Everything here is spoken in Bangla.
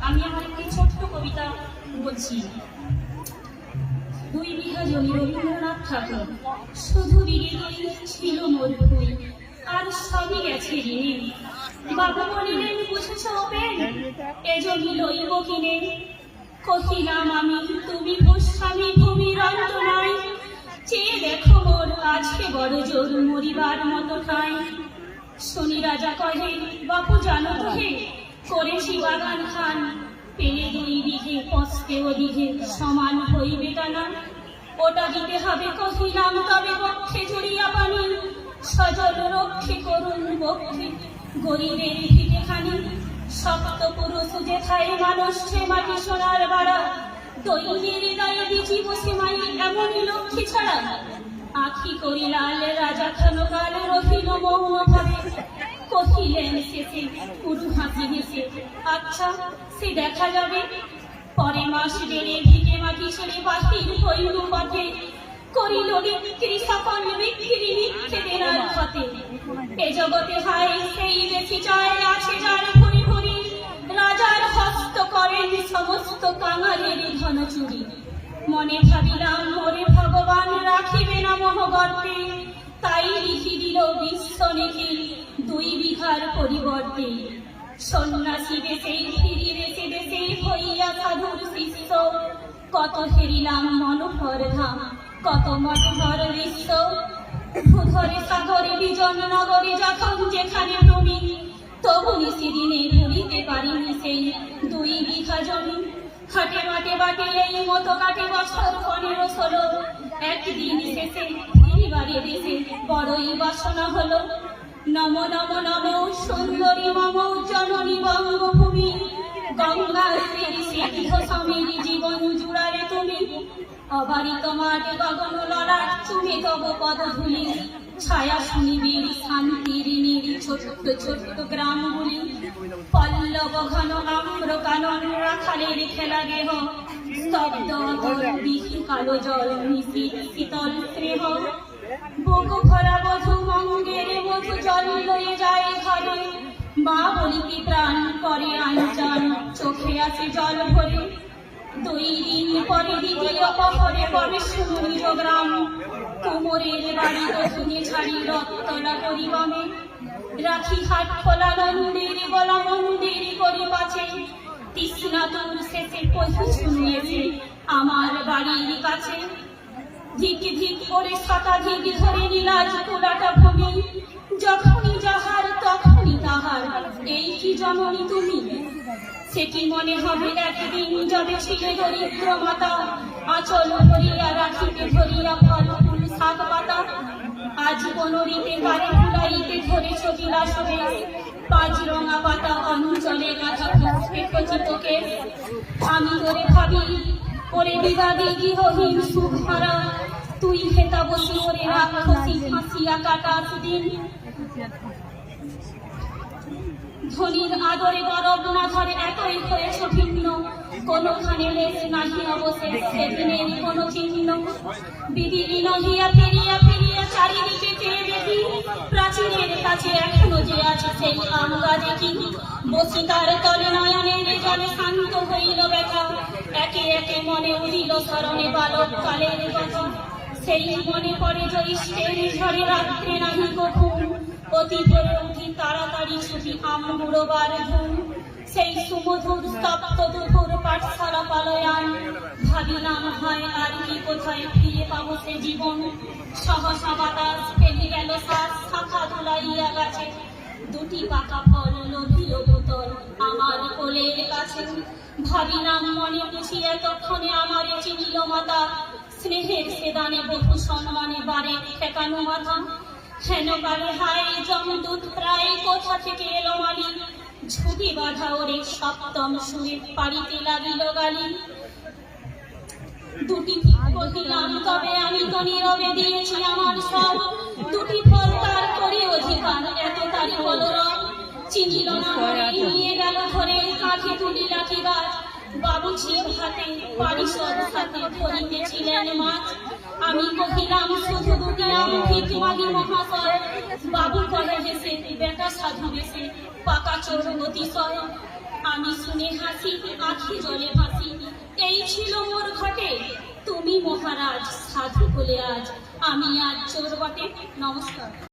আমি আমার একটি ছোট্ট কবিতা বলছি। 2 বিঘা জমি রবীন্দ্রনাথ ঠাকুর, শুধু বিঘেই ছিল মোর ভুই, আর সবই গেছে ঋণে। বাবু বলিলেন বুঝেছ ওপেন, এ জমি লইব কিনে। কহিলাম আমি তুমি গোস্বামী ভূমির অন্ত নাই, চেয়ে দেখো মোর আজকে বড় জোর মরিবার মতো ঠাঁই। শনি রাজা কহে বাপু জানো তো হে, করেছি বাগান খান, পেলে 2 বিঘে পস্তে ও বিঘে সমান হইবে টানা। ওটা দিতে হবে কহিলাম তবে বক্ষে জড়িয়া পানি, সজল রক্ষে করুন বক্ষে গরিবের ভিটেখানি। শক্ত পুরুষ যেথায় মানুষ সে মাটি সোনার বাড়া, দৈন্যের হৃদয়ে বিচি বসে মাই এমনই লক্ষ্মী ছাড়া। আখি করি লাল রাজা ক্ষণকাল রহিল মৌন ভাবে, কহিলেন শেষে পুরু হাসি হেসে আচ্ছা সে দেখা যাবে। পরে মাস বেড়ে ভিটে মাটি ছেড়ে বাহির হইল পথে, করিল বিক্রি সকল বিক্রি মিথ্যে দেনার পথে। এ জগতে হাই সেই বেশি চায় আছে যার ভরি ভরি, রাজার হস্ত করেন সমস্ত কাঙালের ধন চুরি। মনে ভাবিলাম মোরে ভগবান রাখিবে না মোহগর্তে, তাই লিখি দিল বিশ্ব নিখিল 2 বিঘার পরিবর্তে। সন্ন্যাসী দেশে ফিরি দেশে দেশে হইয়া সাধুর শিষ্য, কত হেরিলাম মনোহর ধাম কত মনোহর দৃশ্য। ভূধরে সাগরে বিজন নগরে যখন যেখানে ভূমি, তবু নিশিদিনে ভুলিতে পারিনি সেই 2 বিঘা জমি। হাটে মাঠে বাটে এই মতো কাটে বছর 15-16, একদিন শেষে ফিরিবারে দেশে বড়ই বাসনা হলো। নম নম নম সুন্দরী মম জননী বঙ্গভূমি, গঙ্গার সিদ্ধ সমীর জীবন জুড়ালে তুমি। অবারিত মাঠে গগন ললাট চুমে তব পদধূলি, ছায়া শুনিবির শান্তির নীড় ছোট্ট ছোট্ট গ্রামগুলি। পল্লব ঘন আম্র কানন রাখালের খেলা গেহ, স্তব্ধ দিহি কালো জল মিশির শীতল স্নেহ। বুক ভরা বধূ মঙ্গের মধু জল লয়ে যায় ঘরে, মা বলিতে প্রাণ করে আঞ্চান চোখে আসে জল ভরে। 2 দিন পরে দ্বিতীয় পহরে পরে সুনীল গ্রাম, কোমরের বাড়ি দক্ষিণে ছাড়ি রক্তলা পরিবনে। রাখি হাট খোলা মন্দির বলা মন্দির করি পাছে, তৃষ্ণা তোর শেষে পশু শুনিয়েছে আমার বাড়ির কাছে। ধিক ধিক করে শতাধিক ধরে নীলাজ কোলাটা ভূমি, যখনই যাহার তখনই তাহার এই কি জননী তুমি। সেটি মনে হবে একদিন যবে ছিলে দরিদ্র মাতা, আঁচল ভরিয়া রাখিতে ধরিয়া ফল ফুল শাক পাতা। আজ কোন রীতে কারে ফুলাইতে ধরেছ বিলাস বেশ, 5 রঙা পাতা অঞ্চলে গাঁথা খুঁজতে খচিত কেশ। আমি তোরে ভাবি ওরে বিবাদী গৃহহীন সুখ হারা, তুই হেতা বসি ওরে রাক্ষসী ফাঁসিয়া কাটাস দিন। ধনির আদরে গরব না ধরে এতই হয়েছ ভিন্ন, কোনখানে লেশ নাহি অবশেষ সেদিনের কোন চিহ্ন। বিদিরি নহিয়া ফিরিয়া ফিরিয়া চারিদিকে চেয়ে দেখি, প্রাচীরের কাছে এখনো যে আছে সেই আম গাছে কি। বসি তার তলে নয়নের জলে শান্ত হইল ব্যথা, একে একে মনে উঠিল স্মরণে বালক কালের কথা। সেই মনে পড়ে জ্যৈষ্ঠের ঝড়ে রাত্রে নাহি ঘুম, অতি করে উঠি তাড়াতাড়ি ছুটি আম বুড়োবার ধুম। সেই সুমধুর স্তব্ধ দুপুর পাঠশালা পালয়ান, ভাবিলাম হয় আর কি কোথায় ফিরে পাবো সে জীবন। সহসা বাতাস ফেলে গেল শ্বাস শাখা ধুলাইয়া গাছে, 2টি পাকা ফল লোভিল বোতল আমার কোলের কাছে। ভাবিলাম মনে বুঝি এতক্ষণে আমারে চিনিল মাতা, স্নেহের সেদানে বহু সম্মানে বারে ঠেকানো মাথা। হেন কালে হায় যমদূত প্রায় কোথা থেকে এলো মালি, ঝুঁকি বাঁধা ওরে সপ্তম সুরে পাড়িতে লাগিল গালি। 2টি কহিলাম তবে আমি তো নীরবে দিয়েছি আমার সব, 2টি ফল তার করে অধিকার এত তারি বলরব। চিনিল না মরে নিয়ে গেল ধরে কাঁধে তুলি লাঠি গাছ, বাবু ছিল হাতে পারিষদ সাথে ধরিতেছিলেন মাছ। আমি কহিলাম শুধু 2টি আম ভিক মাগি মহাশয়, বাবু কলে হেসে বেটা সাধু বেশে পাকা চোর অতিশয়। আমি শুনে হাসি, আখি জলে ভাসি। এই ছিল মোর ঘটে, তুমি মহারাজ সাধু বলে আজ। আমি আজ চোর বটে। নমস্কার।